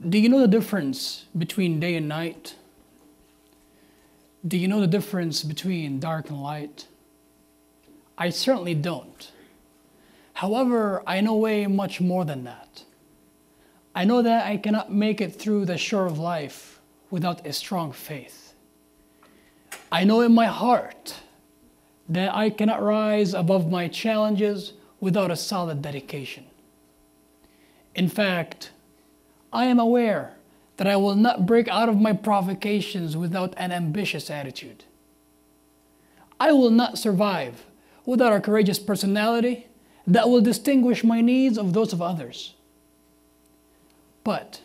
Do you know the difference between day and night? Do you know the difference between dark and light? I certainly don't. However, I know way much more than that. I know that I cannot make it through the shore of life without a strong faith. I know in my heart that I cannot rise above my challenges without a solid dedication. In fact, I am aware that I will not break out of my provocations without an ambitious attitude. I will not survive without a courageous personality that will distinguish my needs of those of others. But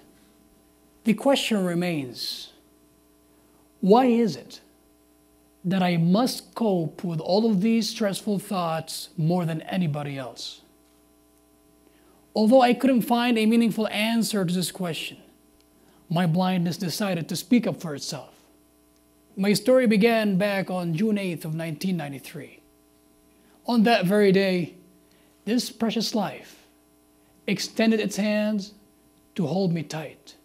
the question remains, why is it that I must cope with all of these stressful thoughts more than anybody else? Although I couldn't find a meaningful answer to this question, my blindness decided to speak up for itself. My story began back on June 8th of 1993. On that very day, this precious life extended its hands to hold me tight.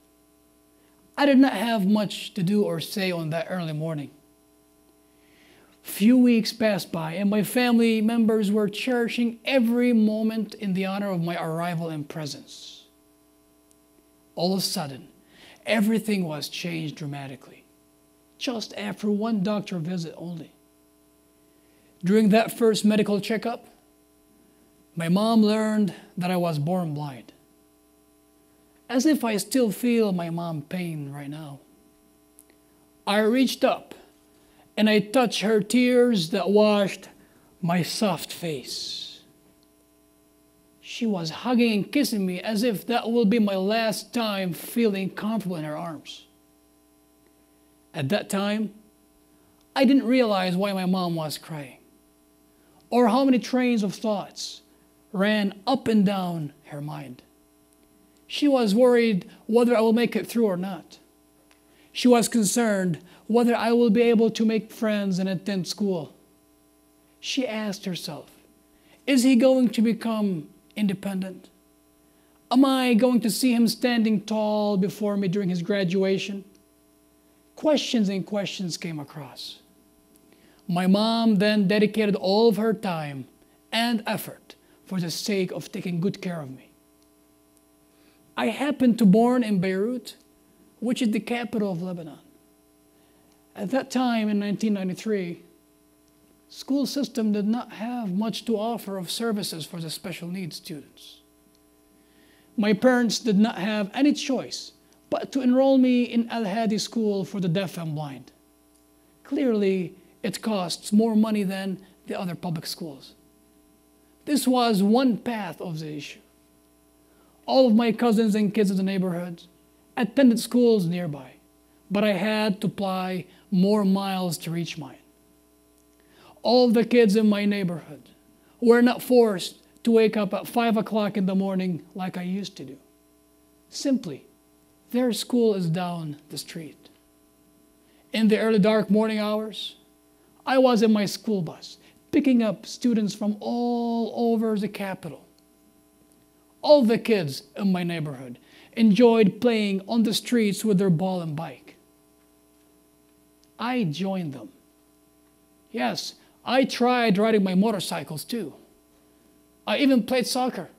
I did not have much to do or say on that early morning. Few weeks passed by and my family members were cherishing every moment in the honor of my arrival and presence. All of a sudden, everything was changed dramatically, just after one doctor visit only. During that first medical checkup, my mom learned that I was born blind. As if I still feel my mom's pain right now. I reached up and I touched her tears that washed my soft face. She was hugging and kissing me as if that will be my last time feeling comfortable in her arms. At that time, I didn't realize why my mom was crying, or how many trains of thoughts ran up and down her mind. She was worried whether I will make it through or not. She was concerned whether I will be able to make friends and attend school. She asked herself, is he going to become independent? Am I going to see him standing tall before me during his graduation? Questions and questions came across. My mom then dedicated all of her time and effort for the sake of taking good care of me. I happened to born in Beirut, which is the capital of Lebanon. At that time in 1993, school system did not have much to offer of services for the special needs students. My parents did not have any choice but to enroll me in Al-Hadi school for the deaf and blind. Clearly, it costs more money than the other public schools. This was one path of the issue. All of my cousins and kids in the neighborhood attended schools nearby, but I had to ply more miles to reach mine. All of the kids in my neighborhood were not forced to wake up at 5 o'clock in the morning like I used to do. Simply, their school is down the street. In the early dark morning hours, I was in my school bus, picking up students from all over the capital. All the kids in my neighborhood enjoyed playing on the streets with their ball and bike. I joined them. Yes, I tried riding my motorcycles too. I even played soccer.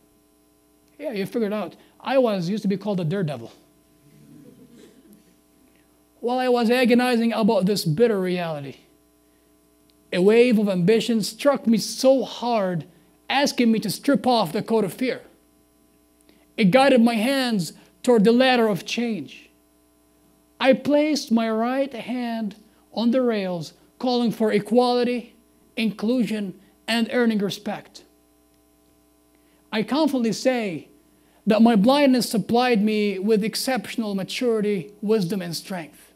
Yeah, you figured out. I used to be called the daredevil. While I was agonizing about this bitter reality, a wave of ambition struck me so hard, asking me to strip off the coat of fear. It guided my hands toward the ladder of change. I placed my right hand on the rails, calling for equality, inclusion, and earning respect. I confidently say that my blindness supplied me with exceptional maturity, wisdom, and strength.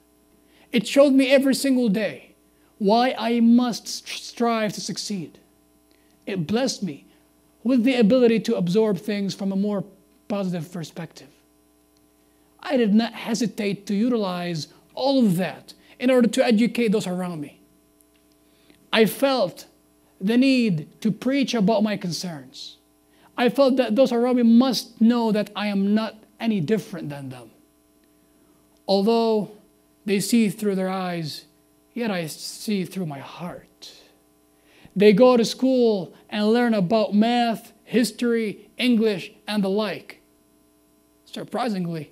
It showed me every single day why I must strive to succeed. It blessed me with the ability to absorb things from a more positive perspective. I did not hesitate to utilize all of that in order to educate those around me. I felt the need to preach about my concerns. I felt that those around me must know that I am not any different than them. Although they see through their eyes, yet I see through my heart. They go to school and learn about math, history, English, and the like. Surprisingly,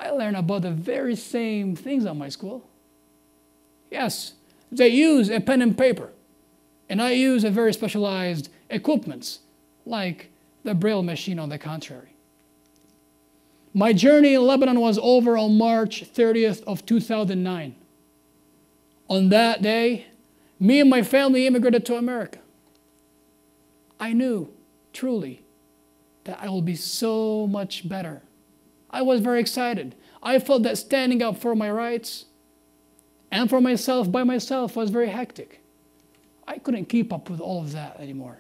I learn about the very same things at my school. Yes, they use a pen and paper, and I use a very specialized equipment, like the Braille machine on the contrary. My journey in Lebanon was over on March 30th of 2009. On that day, me and my family immigrated to America. I knew, truly, that I will be so much better. I was very excited. I felt that standing up for my rights and for myself by myself was very hectic. I couldn't keep up with all of that anymore.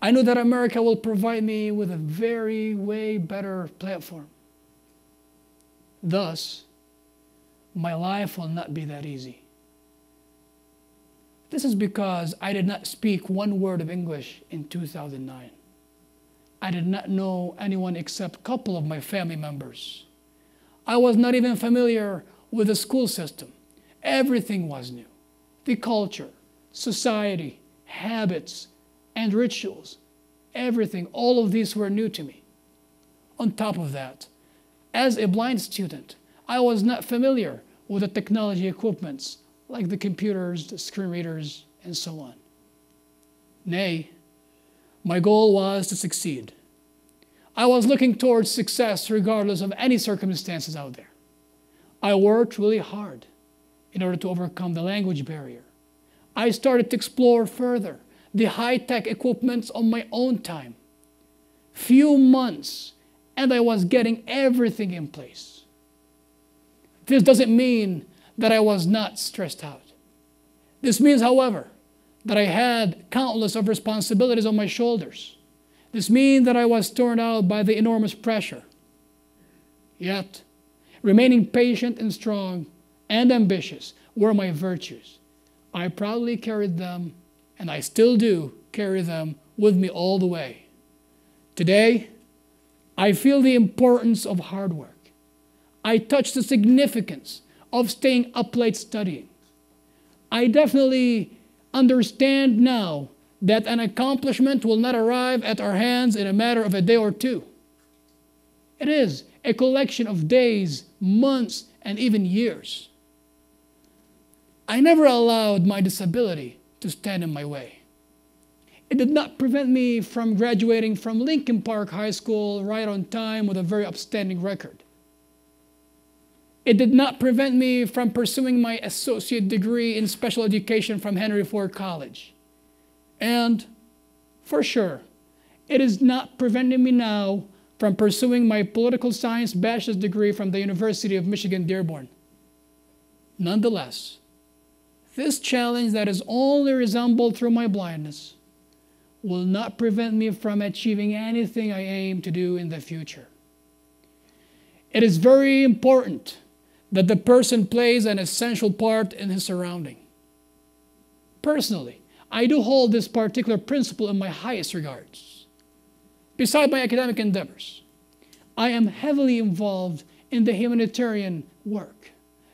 I knew that America will provide me with a very way better platform. Thus, my life will not be that easy. This is because I did not speak one word of English in 2009. I did not know anyone except a couple of my family members. I was not even familiar with the school system. Everything was new. The culture, society, habits, and rituals, everything, all of these were new to me. On top of that, as a blind student, I was not familiar with the technology equipments like the computers, the screen readers, and so on. Nay, my goal was to succeed. I was looking towards success regardless of any circumstances out there. I worked really hard in order to overcome the language barrier. I started to explore further the high-tech equipments on my own time. Few months, and I was getting everything in place. This doesn't mean that I was not stressed out. This means, however, that I had countless of responsibilities on my shoulders. This means that I was torn out by the enormous pressure. Yet, remaining patient and strong and ambitious were my virtues. I proudly carried them, and I still do carry them with me all the way. Today, I feel the importance of hard work. I touch the significance of staying up late studying. I definitely understand now that an accomplishment will not arrive at our hands in a matter of a day or two. It is a collection of days, months, and even years. I never allowed my disability to stand in my way. It did not prevent me from graduating from Lincoln Park High School right on time with a very upstanding record. It did not prevent me from pursuing my associate degree in special education from Henry Ford College. And, for sure, it is not preventing me now from pursuing my political science bachelor's degree from the University of Michigan Dearborn. Nonetheless, this challenge that is only resembled through my blindness will not prevent me from achieving anything I aim to do in the future. It is very important that the person plays an essential part in his surrounding. Personally, I do hold this particular principle in my highest regards. Beside my academic endeavors, I am heavily involved in the humanitarian work.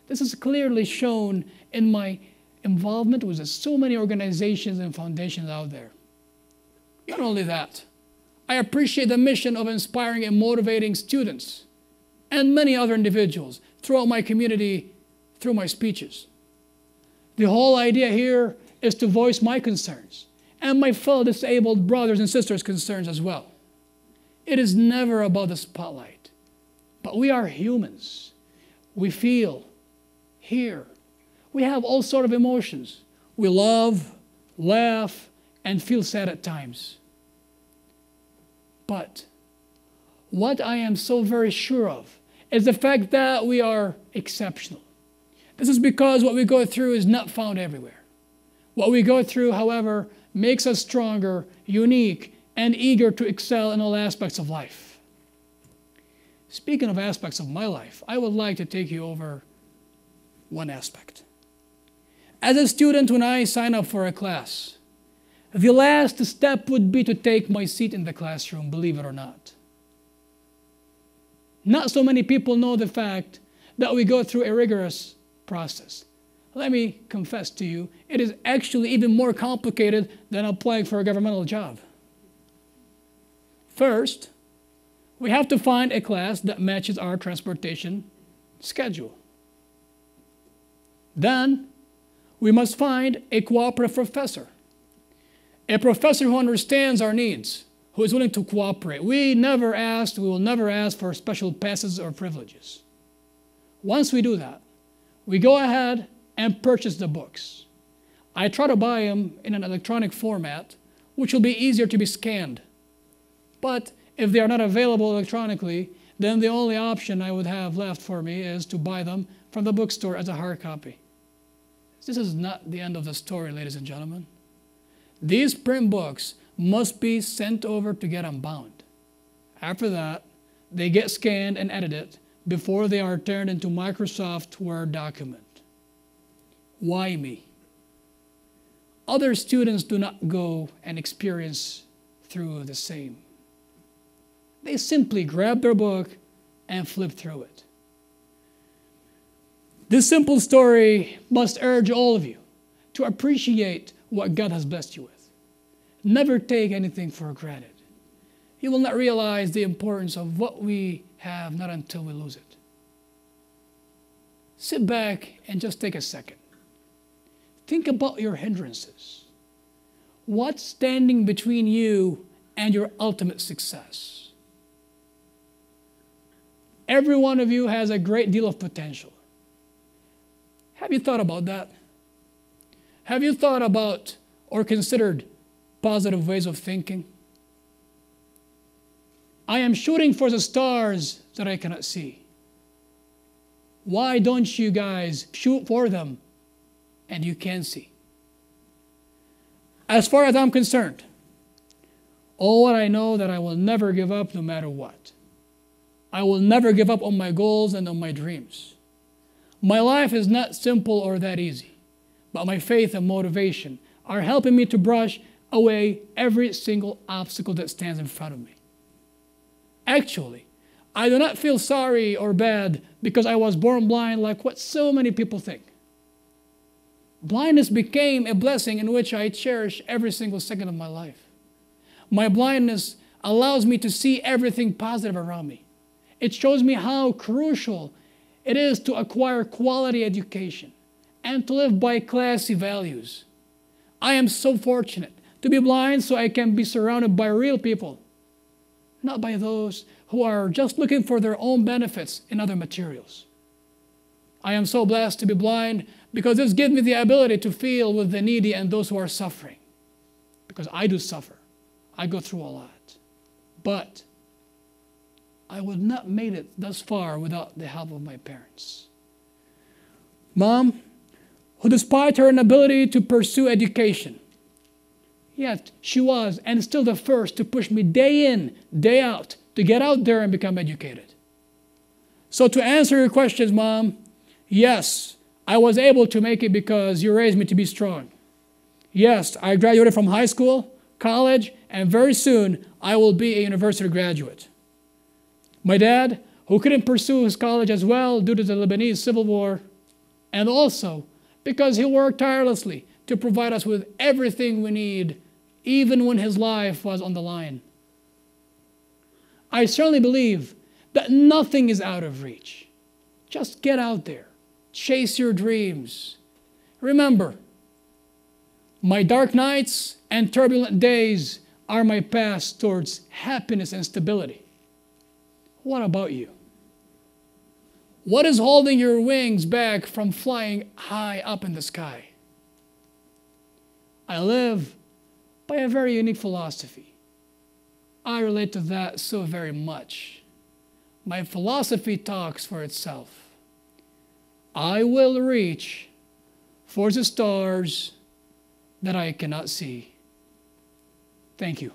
This is clearly shown in my involvement with so many organizations and foundations out there. Not only that, I appreciate the mission of inspiring and motivating students and many other individuals throughout my community through my speeches. The whole idea here is to voice my concerns and my fellow disabled brothers and sisters' concerns as well. It is never about the spotlight, but we are humans. We feel, hear. We have all sorts of emotions. We love, laugh, and feel sad at times. But what I am so very sure of is the fact that we are exceptional. This is because what we go through is not found everywhere. What we go through, however, makes us stronger, unique, and eager to excel in all aspects of life. Speaking of aspects of my life, I would like to take you over one aspect. As a student, when I sign up for a class, the last step would be to take my seat in the classroom, believe it or not. Not so many people know the fact that we go through a rigorous process. Let me confess to you, it is actually even more complicated than applying for a governmental job. First, we have to find a class that matches our transportation schedule. Then, we must find a cooperative professor. A professor who understands our needs, who is willing to cooperate. We will never ask for special passes or privileges. Once we do that, we go ahead and purchase the books. I try to buy them in an electronic format, which will be easier to be scanned. But if they are not available electronically, then the only option I would have left for me is to buy them from the bookstore as a hard copy. This is not the end of the story, ladies and gentlemen. These print books must be sent over to get unbound. After that, they get scanned and edited before they are turned into Microsoft Word document. Why me? Other students do not go and experience through the same. They simply grab their book and flip through it. This simple story must urge all of you to appreciate what God has blessed you with. Never take anything for granted. You will not realize the importance of what we have not until we lose it. Sit back and just take a second. Think about your hindrances. What's standing between you and your ultimate success? Every one of you has a great deal of potential. Have you thought about that? Have you thought about or considered positive ways of thinking? I am shooting for the stars that I cannot see. Why don't you guys shoot for them and you can see? As far as I'm concerned, I know that I will never give up no matter what. I will never give up on my goals and on my dreams. My life is not simple or that easy, but my faith and motivation are helping me to brush away every single obstacle that stands in front of me. Actually, I do not feel sorry or bad because I was born blind like what so many people think. Blindness became a blessing in which I cherish every single second of my life. My blindness allows me to see everything positive around me. It shows me how crucial it is to acquire quality education and to live by classy values. I am so fortunate to be blind so I can be surrounded by real people, not by those who are just looking for their own benefits in other materials. I am so blessed to be blind because this gives me the ability to feel with the needy and those who are suffering. Because I do suffer. I go through a lot. But I would not made it thus far without the help of my parents. Mom, who despite her inability to pursue education, yet she was and still the first to push me day in, day out, to get out there and become educated. So to answer your questions, Mom, yes, I was able to make it because you raised me to be strong. Yes, I graduated from high school, college, and very soon I will be a university graduate. My dad, who couldn't pursue his college as well due to the Lebanese civil war, and also because he worked tirelessly to provide us with everything we need, even when his life was on the line. I certainly believe that nothing is out of reach. Just get out there. Chase your dreams. Remember, my dark nights and turbulent days are my path towards happiness and stability. What about you? What is holding your wings back from flying high up in the sky? I live by a very unique philosophy. I relate to that so very much. My philosophy talks for itself. I will reach for the stars that I cannot see. Thank you.